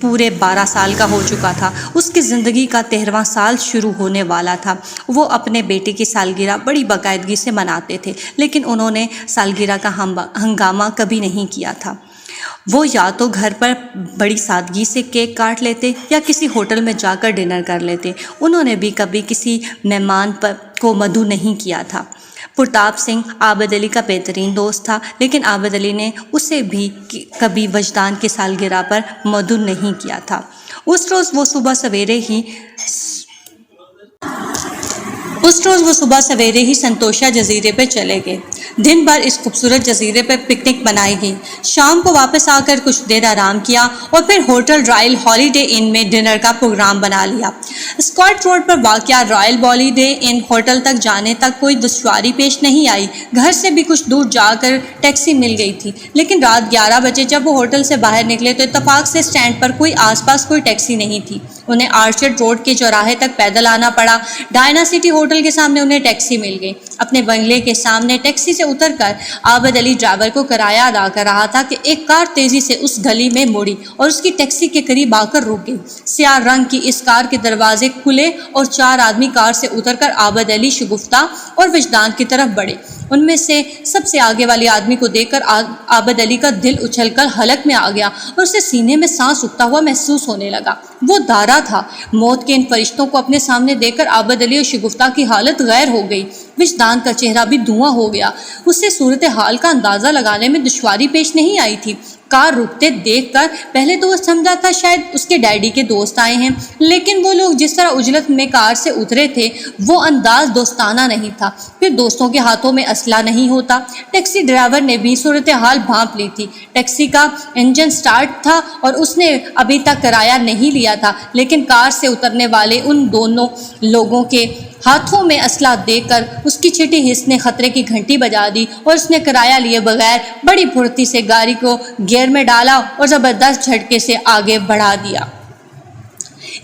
پورے 12 سال کا ہو چکا تھا۔ اس کی زندگی کا 13واں سال شروع ہونے والا تھا۔ وہ اپنے بیٹے کی سالگرہ بڑی باقاعدگی سے مناتے تھے، لیکن انہوں نے سالگرہ کا ہنگامہ کبھی نہیں کیا تھا۔ وہ یا تو گھر پر بڑی سادگی سے کیک کاٹ لیتے یا کسی ہوٹل میں جا کر ڈنر کر لیتے۔ انہوں نے بھی کبھی کسی مہمان کو مدعو نہیں کیا تھا۔ پرتاپ سنگھ عابد علی کا بہترین دوست تھا، لیکن عابد علی نے اسے بھی کبھی وجدان کی سالگرہ پر مدعو نہیں کیا تھا۔ اس روز وہ صبح سویرے ہی سنتوشا جزیرے پر چلے گئے۔ دن بھر اس خوبصورت جزیرے پر پکنک منائی گئی۔ شام کو واپس آ کر کچھ دیر آرام کیا اور پھر ہوٹل رائل ہالیڈے ان میں ڈنر کا پروگرام بنا لیا۔ اسکاٹ روڈ پر واقع رائل ہالیڈے ان ہوٹل تک جانے تک کوئی دشواری پیش نہیں آئی۔ گھر سے بھی کچھ دور جا کر ٹیکسی مل گئی تھی، لیکن رات 11 بجے جب وہ ہوٹل سے باہر نکلے تو اتفاق سے اسٹینڈ پر آس پاس کوئی ٹیکسی نہیں تھی۔ انہیں آرچرڈ روڈ کے چوراہے تک پیدل آنا پڑا۔ ڈائنا سٹی ہوٹل کے سامنے انہیں ٹیکسی مل گئی۔ اپنے بنگلے کے سامنے ٹیکسی سے اتر کر عابد علی ڈرائیور کو کرایہ ادا کر رہا تھا کہ ایک کار تیزی سے اس گلی میں مڑی اور اس کی ٹیکسی کے قریب آ کر رک گئی۔ سیاہ رنگ کی اس کار کے دروازے کھلے اور 4 آدمی کار سے اتر کر عابد علی، شگفتہ اور وجدان کی طرف بڑھے۔ ان میں سے سب سے آگے والے آدمی کو دیکھ کر عابد علی کا دل اچھل کر حلق میں آ گیا اور اسے سینے میں سانس رکتا ہوا محسوس ہونے لگا۔ وہ دارا تھا۔ موت کے ان فرشتوں کو اپنے سامنے دیکھ کر عابد علی اور شگفتہ کی حالت غیر ہو گئی۔ وجدان کا چہرہ بھی دھواں ہو گیا۔ اسے صورتحال کا اندازہ لگانے میں دشواری پیش نہیں آئی تھی۔ کار رکتے دیکھ کر پہلے تو وہ سمجھا تھا شاید اس کے ڈیڈی کے دوست آئے ہیں، لیکن وہ لوگ جس طرح عجلت میں کار سے اترے تھے وہ انداز دوستانہ نہیں تھا۔ پھر دوستوں کے ہاتھوں میں اسلحہ نہیں ہوتا۔ ٹیکسی ڈرائیور نے بھی صورتحال بھانپ لی تھی۔ ٹیکسی کا انجن سٹارٹ تھا اور اس نے ابھی تک کرایہ نہیں لیا تھا، لیکن کار سے اترنے والے ان دونوں لوگوں کے ہاتھوں میں اسلحہ دیکھ کر اس کی چھٹی حس نے خطرے کی گھنٹی بجا دی اور اس نے کرایہ لیے بغیر بڑی پھرتی سے گاڑی کو گیئر میں ڈالا اور زبردست جھٹکے سے آگے بڑھا دیا۔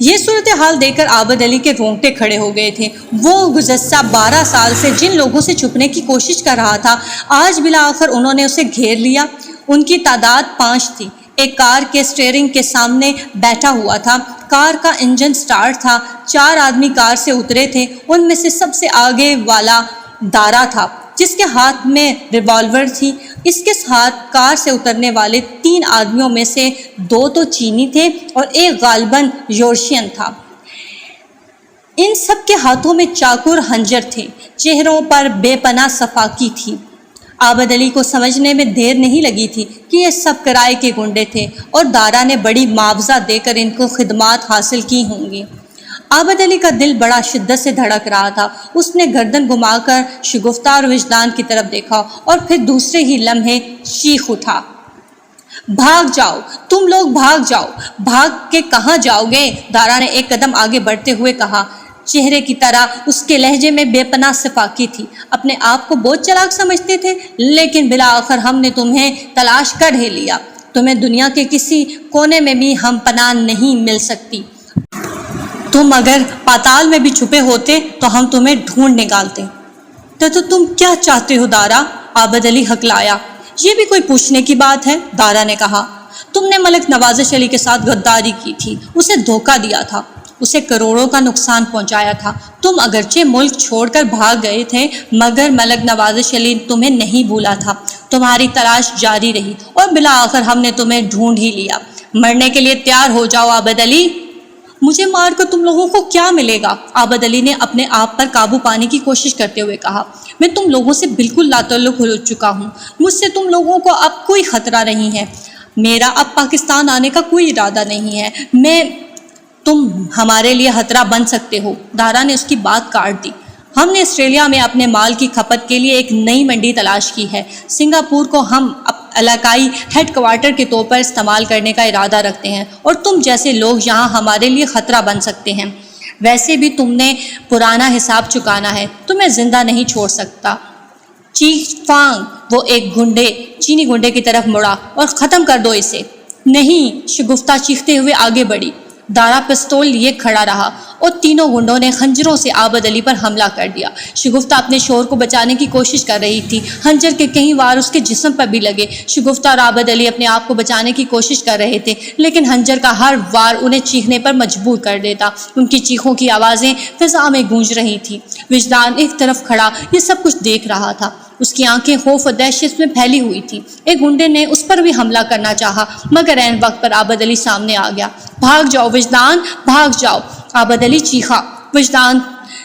یہ صورتحال دیکھ کر عابد علی کے رونگٹے کھڑے ہو گئے تھے۔ وہ گزشتہ 12 سال سے جن لوگوں سے چھپنے کی کوشش کر رہا تھا، آج بالآخر انہوں نے اسے گھیر لیا۔ ان کی تعداد 5 تھی۔ ایک کار کے اسٹیئرنگ کے سامنے بیٹھا ہوا تھا۔ کار کا انجن سٹارٹ تھا۔ 4 آدمی کار سے اترے تھے۔ ان میں سے سب سے آگے والا دارا تھا، جس کے ہاتھ میں ریوالور تھی۔ اس کے ساتھ کار سے اترنے والے 3 آدمیوں میں سے 2 تو چینی تھے اور ایک غالباً یورشین تھا۔ ان سب کے ہاتھوں میں چاقو اور خنجر تھے۔ چہروں پر بے پناہ صفاقی تھی۔ عابد علی کو سمجھنے میں دیر نہیں لگی تھی کہ یہ سب کرائے کے گنڈے تھے اور دارا نے بڑی معاوضہ دے کر ان کو خدمات حاصل کی ہوں گی۔ عابد علی کا دل بڑا شدت سے دھڑک رہا تھا۔ اس نے گردن گھما کر شگفتہ اور وجدان کی طرف دیکھا اور پھر دوسرے ہی لمحے چیخ اٹھا، بھاگ جاؤ، تم لوگ بھاگ جاؤ۔ بھاگ کے کہاں جاؤ گے؟ دارا نے ایک قدم آگے بڑھتے ہوئے کہا۔ چہرے کی طرح اس کے لہجے میں بے پناہ صفاقی تھی۔ اپنے آپ کو بہت چالاک سمجھتے تھے، لیکن بالآخر ہم نے تمہیں تلاش کر ہی لیا۔ تمہیں دنیا کے کسی کونے میں بھی ہم پناہ نہیں مل سکتی۔ تم اگر پاتال میں بھی چھپے ہوتے تو ہم تمہیں ڈھونڈ نکالتے۔ تو تم کیا چاہتے ہو دارا؟ عابد علی ہکلایا۔ یہ بھی کوئی پوچھنے کی بات ہے؟ دارا نے کہا۔ تم نے ملک نواز علی کے ساتھ غداری کی تھی، اسے دھوکہ دیا تھا، اسے کروڑوں کا نقصان پہنچایا تھا۔ تم اگرچہ ملک چھوڑ کر بھاگ گئے تھے، مگر ملک نواز علی تمہیں نہیں بھولا تھا۔ تمہاری تلاش جاری رہی اور بالآخر ہم نے تمہیں ڈھونڈ ہی لیا۔ مرنے کے لیے تیار ہو جاؤ عابد علی۔ مجھے مار کر تم لوگوں کو کیا ملے گا؟ عابد علی نے اپنے آپ پر قابو پانے کی کوشش کرتے ہوئے کہا۔ میں تم لوگوں سے بالکل لاتعلق ہو چکا ہوں۔ مجھ سے تم لوگوں کو اب کوئی خطرہ نہیں ہے۔ میرا اب پاکستان آنے کا کوئی ارادہ نہیں ہے۔ تم ہمارے لیے خطرہ بن سکتے ہو۔ دارا نے اس کی بات کاٹ دی۔ ہم نے آسٹریلیا میں اپنے مال کی کھپت کے لیے ایک نئی منڈی تلاش کی ہے۔ سنگاپور کو ہم علاقائی ہیڈ کوارٹر کے طور پر استعمال کرنے کا ارادہ رکھتے ہیں اور تم جیسے لوگ یہاں ہمارے لیے خطرہ بن سکتے ہیں۔ ویسے بھی تم نے پرانا حساب چکانا ہے، تمہیں زندہ نہیں چھوڑ سکتا۔ چیخ فانگ، وہ ایک چینی گنڈے کی طرف مڑا، اور ختم کر دو اسے۔ نہیں، شگفتہ چیختے ہوئے آگے بڑھی۔ دارا پستول لیے کھڑا رہا اور تینوں گنڈوں نے خنجروں سے عابد علی پر حملہ کر دیا۔ شگفتہ اپنے شوہر کو بچانے کی کوشش کر رہی تھی۔ خنجر کے کئی وار اس کے جسم پر بھی لگے۔ شگفتہ اور عابد علی اپنے آپ کو بچانے کی کوشش کر رہے تھے، لیکن خنجر کا ہر وار انہیں چیخنے پر مجبور کر دیتا۔ ان کی چیخوں کی آوازیں فضا میں گونج رہی تھیں۔ وجدان ایک طرف کھڑا یہ سب کچھ دیکھ رہا تھا۔ اس کی آنکھیں خوف اور دہشت میں پھیلی ہوئی تھی۔ ایک گنڈے نے اس پر بھی حملہ کرنا چاہا، مگر عین وقت پر عابد علی سامنے آ گیا۔ بھاگ جاؤ وجدان، بھاگ جاؤ، عابد علی چیخا۔ وجدان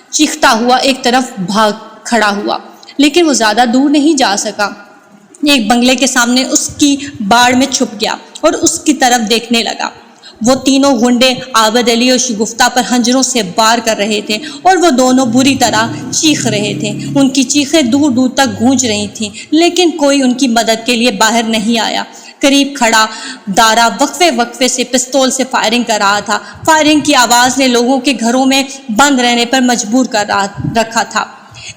چیختا ہوا ایک طرف بھاگ کھڑا ہوا، لیکن وہ زیادہ دور نہیں جا سکا۔ ایک بنگلے کے سامنے اس کی باڑ میں چھپ گیا اور اس کی طرف دیکھنے لگا۔ وہ تینوں گنڈے عابد علی اور شگفتہ پر خنجروں سے وار کر رہے تھے اور وہ دونوں بری طرح چیخ رہے تھے۔ ان کی چیخیں دور دور تک گونج رہی تھیں، لیکن کوئی ان کی مدد کے لیے باہر نہیں آیا۔ قریب کھڑا دارا وقفے وقفے سے پستول سے فائرنگ کر رہا تھا۔ فائرنگ کی آواز نے لوگوں کے گھروں میں بند رہنے پر مجبور کر رکھا تھا۔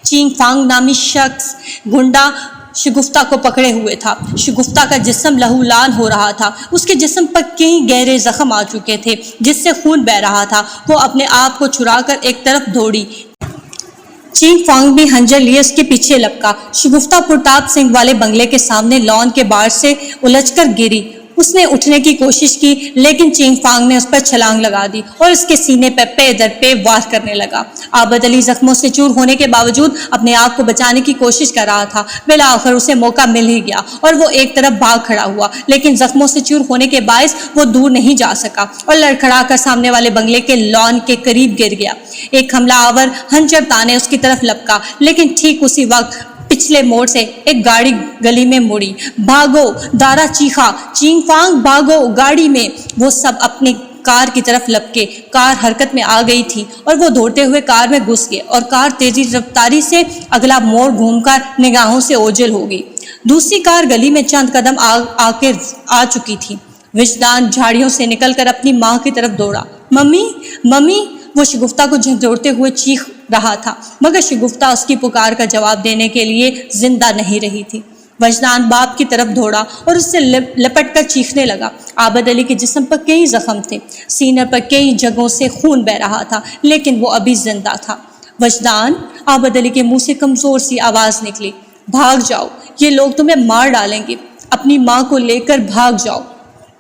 چینگ فانگ نامی شخص گنڈا شگفتہ کو پکڑے ہوئے تھا۔ شگفتہ کا جسم لہولان ہو رہا تھا۔ اس کے جسم پر کئی گہرے زخم آ چکے تھے جس سے خون بہہ رہا تھا۔ وہ اپنے آپ کو چھڑا کر ایک طرف دوڑی۔ چینگ فانگ بھی خنجر لیے اس کے پیچھے لپکا۔ شگفتہ پرتاپ سنگھ والے بنگلے کے سامنے لان کے باڑ سے الجھ کر گری۔ اس نے اٹھنے کی کوشش کی، لیکن چینگ فانگ نے اس پر چھلانگ لگا دی اور اس کے سینے پر پے در پے وار کرنے لگا۔ عابد علی زخموں سے چور ہونے کے باوجود اپنے آپ کو بچانے کی کوشش کر رہا تھا۔ بالآخر اسے موقع مل ہی گیا اور وہ ایک طرف بھاگ کھڑا ہوا، لیکن زخموں سے چور ہونے کے باعث وہ دور نہیں جا سکا اور لڑکھڑا کر سامنے والے بنگلے کے لان کے قریب گر گیا۔ ایک حملہ آور خنجر تانے اس کی طرف لپکا، لیکن ٹھیک اسی وقت پچھلے موڑ سے ایک گاڑی گلی میں مڑی۔ بھاگو، دارا چیخا، چینگ فانگ بھاگو گاڑی میں۔ وہ سب اپنی کار کی طرف لپکے۔ کار حرکت میں آ گئی تھی اور وہ دوڑتے ہوئے کار میں گھس گئے اور کار تیزی رفتاری سے اگلا موڑ گھوم کر نگاہوں سے اوجھل ہو گئی۔ دوسری کار گلی میں چند قدم آ چکی تھی۔ وجدان جھاڑیوں سے نکل کر اپنی ماں کی طرف دوڑا۔ Mummy, mummy! وہ شگفتہ کو جھنجھوڑتے ہوئے چیخ رہا تھا، مگر شگفتہ اس کی پکار کا جواب دینے کے لیے زندہ نہیں رہی تھی۔ وجدان باپ کی طرف دوڑا اور اس سے لپٹ کر چیخنے لگا۔ عابد علی کے جسم پر کئی زخم تھے، سینے پر کئی جگہوں سے خون بہہ رہا تھا، لیکن وہ ابھی زندہ تھا۔ وجدان! عابد علی کے منہ سے کمزور سی آواز نکلی۔ بھاگ جاؤ، یہ لوگ تمہیں مار ڈالیں گے، اپنی ماں کو لے کر بھاگ جاؤ۔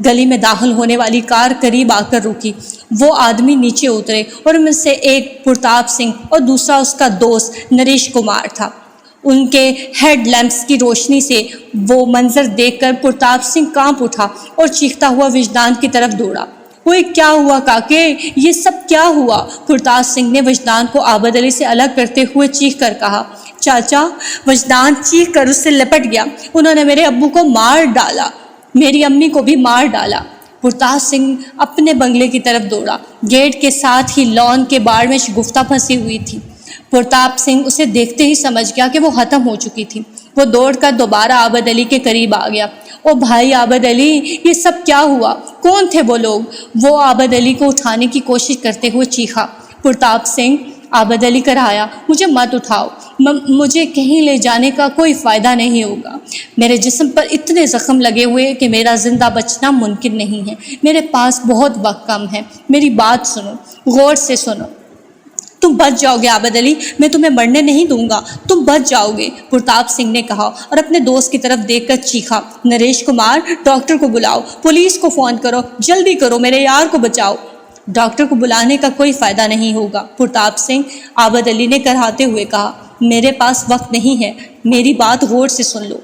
گلی میں داخل ہونے والی کار قریب آ کر رکی۔ وہ آدمی نیچے اترے اور ان میں سے ایک پرتاپ سنگھ اور دوسرا اس کا دوست نریش کمار تھا۔ ان کے ہیڈ لیمپس کی روشنی سے وہ منظر دیکھ کر پرتاپ سنگھ کانپ اٹھا اور چیختا ہوا وجدان کی طرف دوڑا۔ اوئے کیا ہوا کاکے، یہ سب کیا ہوا؟ پرتاپ سنگھ نے وجدان کو عابد علی سے الگ کرتے ہوئے چیخ کر کہا۔ چاچا! وجدان چیخ کر اس سے لپٹ گیا۔ انہوں نے میرے ابو کو مار ڈالا، میری امی کو بھی مار ڈالا۔ پرتاپ سنگھ اپنے بنگلے کی طرف دوڑا۔ گیٹ کے ساتھ ہی لان کے باڑ میں شگفتہ پھنسی ہوئی تھی۔ پرتاپ سنگھ اسے دیکھتے ہی سمجھ گیا کہ وہ ختم ہو چکی تھی۔ وہ دوڑ کر دوبارہ عابد علی کے قریب آ گیا۔ او بھائی عابد علی، یہ سب کیا ہوا؟ کون تھے وہ لوگ؟ وہ عابد علی کو اٹھانے کی کوشش کرتے ہوئے چیخا۔ پرتاپ سنگھ، عابد علی کرایا، مجھے مت اٹھاؤ، مجھے کہیں لے جانے کا کوئی فائدہ نہیں ہوگا۔ میرے جسم پر اتنے زخم لگے ہوئے کہ میرا زندہ بچنا ممکن نہیں ہے۔ میرے پاس بہت وقت کم ہے، میری بات سنو، غور سے سنو۔ تم بچ جاؤ گے عابد علی، میں تمہیں مرنے نہیں دوں گا، تم بچ جاؤ گے، پرتاپ سنگھ نے کہا اور اپنے دوست کی طرف دیکھ کر چیخا۔ نریش کمار، ڈاکٹر کو بلاؤ، پولیس کو فون کرو، جلدی کرو، میرے یار کو بچاؤ۔ ڈاکٹر کو بلانے کا کوئی فائدہ نہیں ہوگا، پرتاپ سنگھ، عابد علی نے کراتے ہوئے کہا۔ میرے پاس وقت نہیں ہے، میری بات غور سے سن لو۔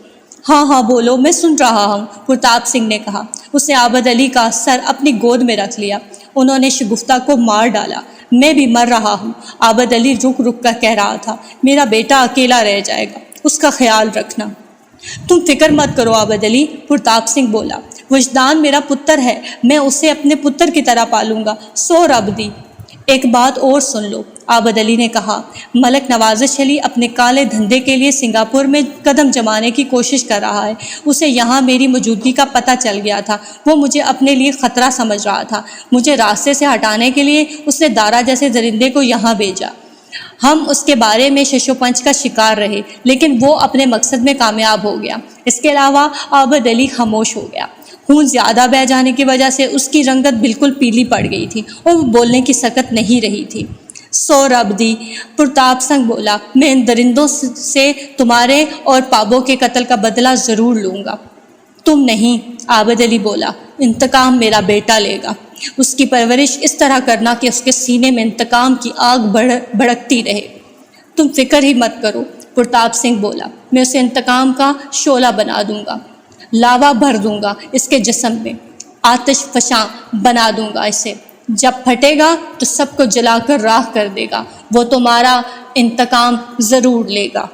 ہاں ہاں بولو، میں سن رہا ہوں، پرتاپ سنگھ نے کہا۔ اس نے عابد علی کا سر اپنی گود میں رکھ لیا۔ انہوں نے شگفتہ کو مار ڈالا، میں بھی مر رہا ہوں، عابد علی رک رک کر کہہ رہا تھا۔ میرا بیٹا اکیلا رہ جائے گا، اس کا خیال رکھنا۔ تم فکر مت کرو عابد علی، پرتاپ سنگھ بولا۔ وجدان میرا پتر ہے، میں اسے اپنے پتر کی طرح پالوں گا، سو رب دی۔ ایک بات اور سن لو، عابد علی نے کہا۔ ملک نواز علی اپنے کالے دھندے کے لیے سنگاپور میں قدم جمانے کی کوشش کر رہا ہے۔ اسے یہاں میری موجودگی کا پتہ چل گیا تھا۔ وہ مجھے اپنے لیے خطرہ سمجھ رہا تھا۔ مجھے راستے سے ہٹانے کے لیے اس نے دارا جیسے درندے کو یہاں بھیجا۔ ہم اس کے بارے میں شش و پنج کا شکار رہے، لیکن وہ اپنے مقصد میں کامیاب ہو گیا۔ اس کے علاوہ عابد علی خاموش ہو گیا۔ خون زیادہ بہہ جانے کی وجہ سے اس کی رنگت بالکل پیلی پڑ گئی تھی اور وہ بولنے کی سکت نہیں رہی تھی۔ سہرابدی پرتاپ سنگھ بولا، میں ان درندوں سے تمہارے اور پابو کے قتل کا بدلہ ضرور لوں گا۔ تم نہیں، عابد علی بولا، انتقام میرا بیٹا لے گا۔ اس کی پرورش اس طرح کرنا کہ اس کے سینے میں انتقام کی آگ بھڑکتی رہے۔ تم فکر ہی مت کرو، پرتاپ سنگھ بولا، میں اسے انتقام کا شعلہ بنا دوں گا، لاوا بھر دوں گا اس کے جسم میں، آتش فشاں بنا دوں گا اسے۔ جب پھٹے گا تو سب کو جلا کر راکھ کر دے گا۔ وہ تمہارا انتقام ضرور لے گا۔